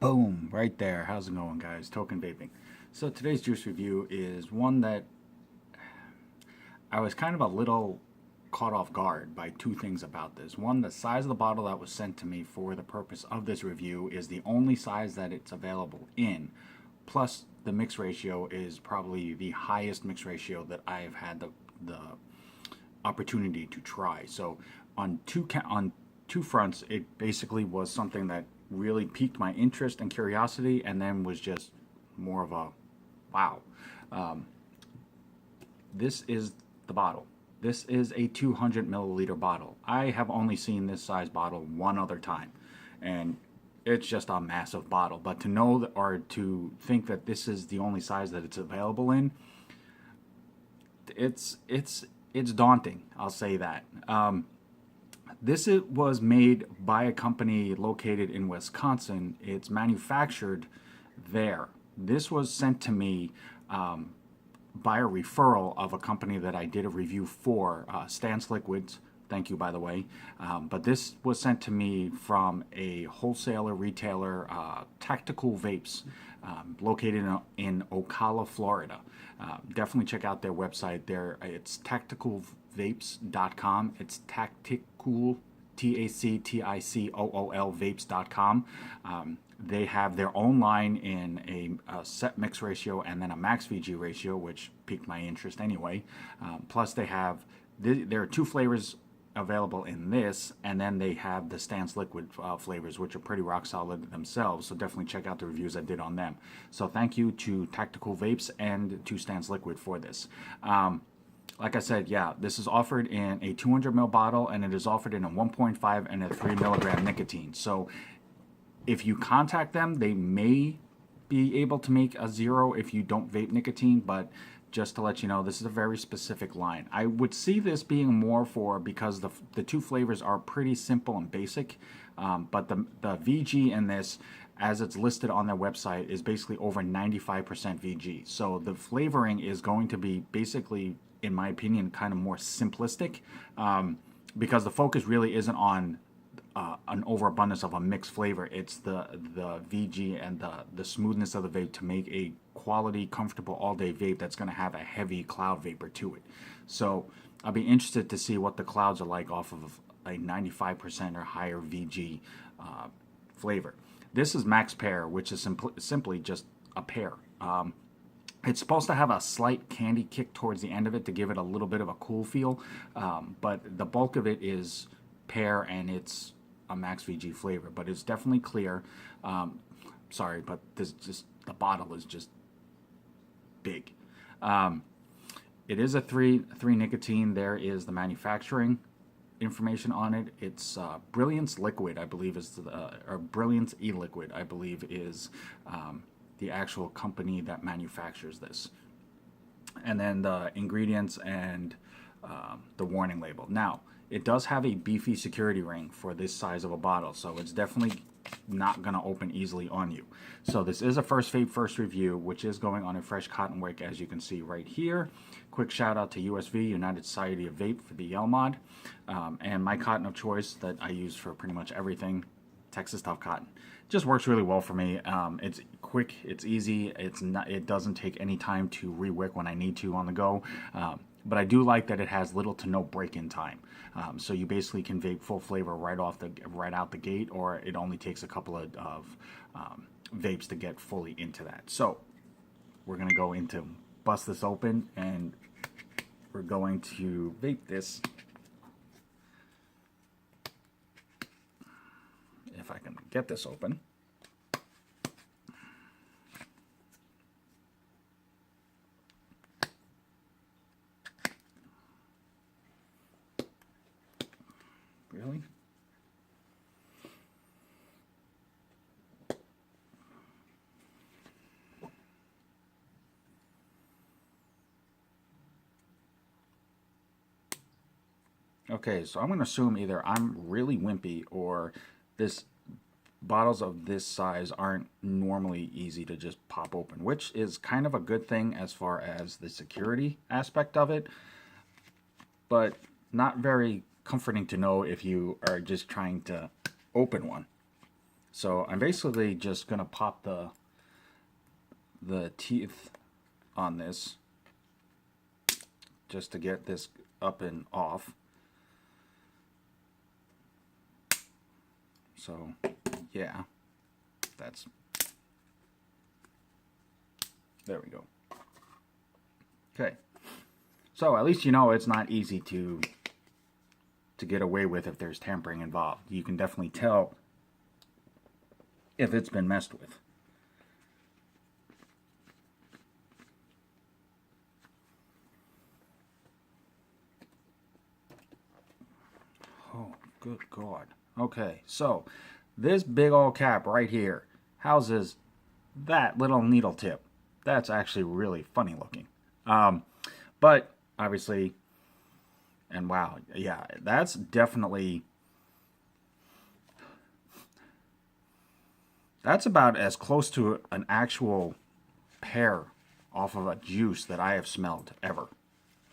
Boom, right there. How's it going, guys? Token vaping. So today's juice review is one that I was kind of a little caught off guard by two things about this. One, the size of the bottle that was sent to me for the purpose of this review is the only size that it's available in. Plus, the mix ratio is probably the highest mix ratio that I have had the opportunity to try. So on two fronts, it basically was something that really piqued my interest and curiosity, and then was just more of a wow. This is the bottle. This is a 200 milliliter bottle. I have only seen this size bottle one other time, and it's just a massive bottle. But to know that, or to think that this is the only size that it's available in, it's daunting. I'll say that. This was made by a company located in Wisconsin. It's manufactured there. This was sent to me by a referral of a company that I did a review for, Stance Liquids. Thank you, by the way. But this was sent to me from a wholesaler retailer, Tacticool Vapes, located in Ocala, Florida. Definitely check out their website. It's tacticoolvapes.com. It's Tacticool, Tacticool vapes.com. They have their own line in a set mix ratio and then a max VG ratio, which piqued my interest anyway. Plus, there are two flavors available in this, and then they have the Stance Liquid flavors, which are pretty rock solid themselves. So definitely check out the reviews I did on them. So thank you to Tacticool Vapes and to Stance Liquid for this. Like I said, yeah, this is offered in a 200 ml bottle, and it is offered in a 1.5 and a 3 milligram nicotine. So if you contact them, they may be able to make a 0 if you don't vape nicotine, but just to let you know, this is a very specific line. I would see this being more because the two flavors are pretty simple and basic, but the VG in this, as it's listed on their website, is basically over 95% VG. So the flavoring is going to be basically, in my opinion, kind of more simplistic, because the focus really isn't on an overabundance of a mixed flavor. It's the VG and the smoothness of the vape to make a quality, comfortable all-day vape that's going to have a heavy cloud vapor to it. So I'll be interested to see what the clouds are like off of a 95% or higher VG flavor. This is Max Pear, which is simply just a pear. It's supposed to have a slight candy kick towards the end of it to give it a little bit of a cool feel, but the bulk of it is pear, and it's a max VG flavor, but it's definitely clear. Sorry, but the bottle is just big. It is a three nicotine. There is the manufacturing information on it. It's Brilliance Liquid, I believe, or Brilliance E-liquid, I believe, is the actual company that manufactures this. And then the ingredients and the warning label. Now, it does have a beefy security ring for this size of a bottle, so it's definitely not going to open easily on you. So this is a first vape, first review, which is going on a fresh cotton wick, as you can see right here. Quick shout out to USV, United Society of Vape, for the Yell mod, and my cotton of choice that I use for pretty much everything, Texas Tough Cotton. Just works really well for me. It's quick, it's easy, it doesn't take any time to re-wick when I need to on the go. But I do like that it has little to no break-in time. So you basically can vape full flavor right out the gate, or it only takes a couple of vapes to get fully into that. So we're gonna go into bust this open, and we're going to vape this. If I can get this open. Really? Okay, so I'm going to assume either I'm really wimpy, or bottles of this size aren't normally easy to just pop open, which is kind of a good thing as far as the security aspect of it, but not very comforting to know if you are just trying to open one. So I'm basically just gonna pop the teeth on this just to get this up and off. So yeah, that's, there we go. Okay, so at least you know it's not easy to get away with if there's tampering involved. You can definitely tell if it's been messed with. Oh, good God. Okay, so this big old cap right here houses that little needle tip. That's actually really funny looking. But obviously, and wow, yeah, that's definitely, that's about as close to an actual pear off of a juice that I have smelled ever.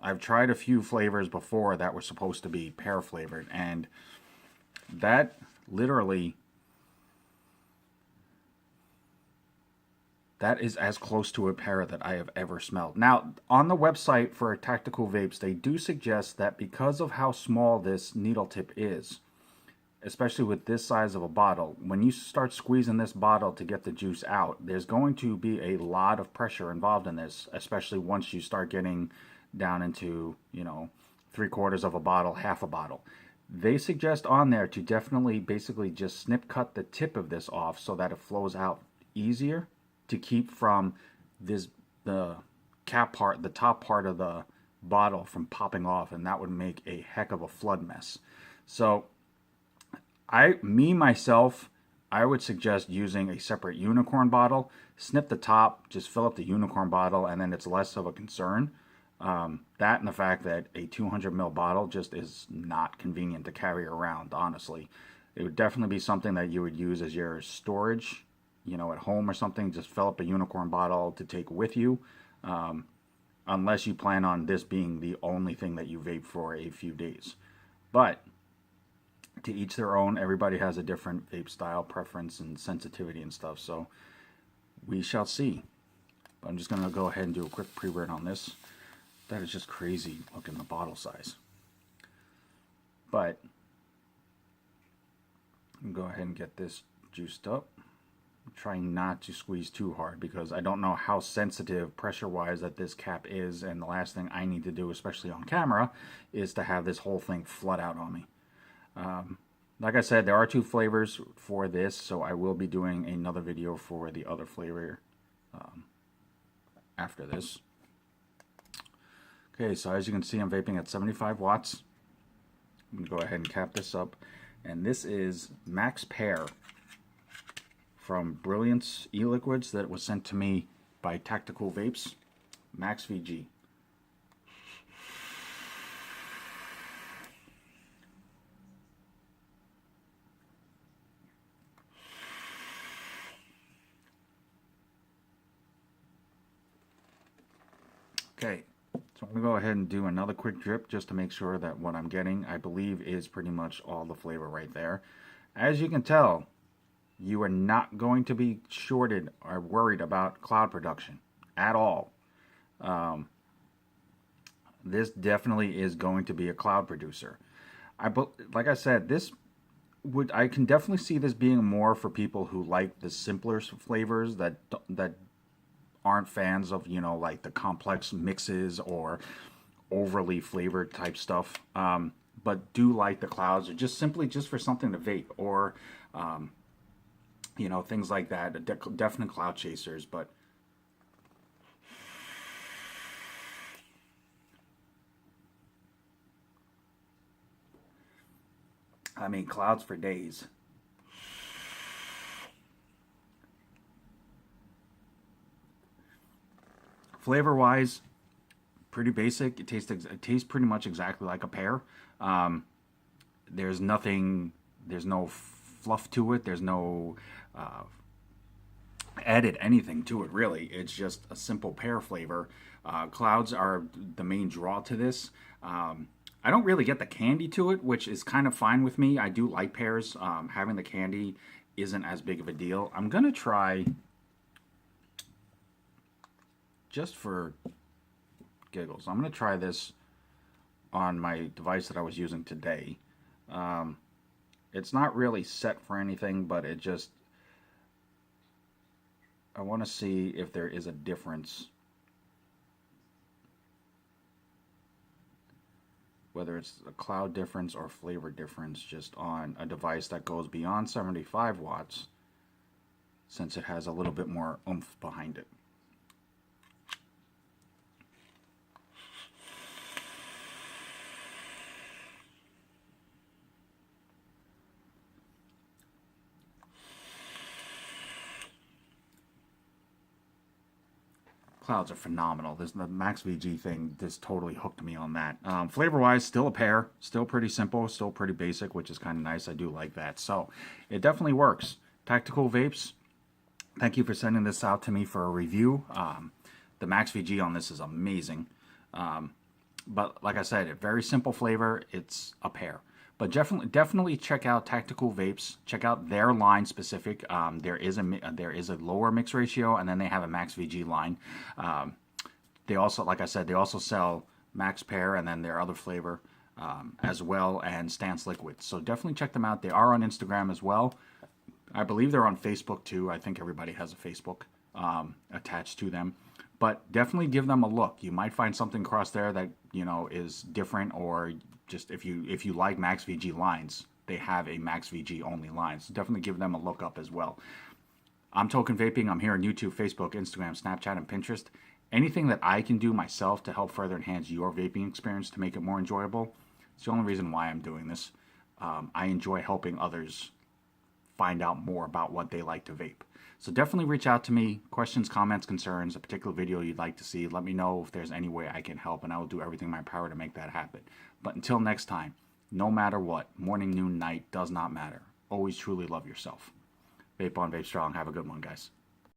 I've tried a few flavors before that were supposed to be pear flavored, and that literally, that is as close to a pear that I have ever smelled. Now, on the website for Tacticool Vapes, they do suggest that because of how small this needle tip is, especially with this size of a bottle, when you start squeezing this bottle to get the juice out, there's going to be a lot of pressure involved in this, especially once you start getting down into, you know, 3/4 of a bottle, half a bottle. They suggest on there to definitely basically just snip cut the tip of this off so that it flows out easier, to keep from this, the cap part, the top part of the bottle from popping off, and that would make a heck of a flood mess. So myself, I would suggest using a separate unicorn bottle. Snip the top, just fill up the unicorn bottle, and then it's less of a concern. That and the fact that a 200 ml bottle just is not convenient to carry around, honestly. It would definitely be something that you would use as your storage, you know, at home or something. Just fill up a unicorn bottle to take with you, unless you plan on this being the only thing that you vape for a few days. But to each their own. Everybody has a different vape style preference and sensitivity and stuff, so we shall see. But I'm just going to go ahead and do a quick pre-burn on this. That is just crazy looking, the bottle size. But I'm go ahead and get this juiced up. I'm trying not to squeeze too hard because I don't know how sensitive pressure-wise that this cap is, and the last thing I need to do, especially on camera, is to have this whole thing flood out on me. Like I said, there are 2 flavors for this, so I will be doing another video for the other flavor after this. Okay, so as you can see, I'm vaping at 75 watts. I'm going to go ahead and cap this up. And this is Max Pear from Brilliance E-liquids that was sent to me by Tacticool Vapes. Max VG. Okay, so I'm going to go ahead and do another quick drip just to make sure that what I'm getting, I believe, is pretty much all the flavor right there. As you can tell, you are not going to be shorted or worried about cloud production at all. This definitely is going to be a cloud producer. Like I said, I can definitely see this being more for people who like the simpler flavors that aren't fans of, you know, like the complex mixes or overly flavored type stuff, but do like the clouds, or just simply just for something to vape, or you know, things like that. Definite cloud chasers. But I mean, clouds for days. Flavor wise, pretty basic. It tastes pretty much exactly like a pear. There's nothing, there's no fluff to it. There's no added anything to it, really. It's just a simple pear flavor. Clouds are the main draw to this. I don't really get the candy to it, which is kind of fine with me. I do like pears. Having the candy isn't as big of a deal. I'm going to try, just for giggles, I'm going to try this on my device that I was using today. It's not really set for anything, but it just, I want to see if there is a difference, whether it's a cloud difference or flavor difference, just on a device that goes beyond 75 watts, since it has a little bit more oomph behind it. Clouds are phenomenal. The Max VG thing, this totally hooked me on that. Flavor-wise, still a Pear, still pretty simple, still pretty basic, which is kind of nice. I do like that. So it definitely works. Tacticool Vapes, thank you for sending this out to me for a review. The Max VG on this is amazing. But like I said, a very simple flavor. It's a Pear. But definitely check out Tacticool Vapes. Check out their line specific. There is a lower mix ratio, and then they have a Max VG line. They also, like I said, they also sell Max Pear and then their other flavor as well, and Stance Liquid. So definitely check them out. They are on Instagram as well. I believe they're on Facebook too. I think everybody has a Facebook attached to them. But definitely give them a look. You might find something across there that, you know, is different, or just if you like Max VG lines, they have a Max VG only line. So definitely give them a look up as well. I'm Token Vaping. I'm here on YouTube, Facebook, Instagram, Snapchat, and Pinterest. Anything that I can do myself to help further enhance your vaping experience to make it more enjoyable, it's the only reason why I'm doing this. I enjoy helping others find out more about what they like to vape. So definitely reach out to me. Questions, comments, concerns, a particular video you'd like to see. Let me know if there's any way I can help, and I will do everything in my power to make that happen. But until next time, no matter what, morning, noon, night, does not matter. Always truly love yourself. Vape on, vape strong. Have a good one, guys.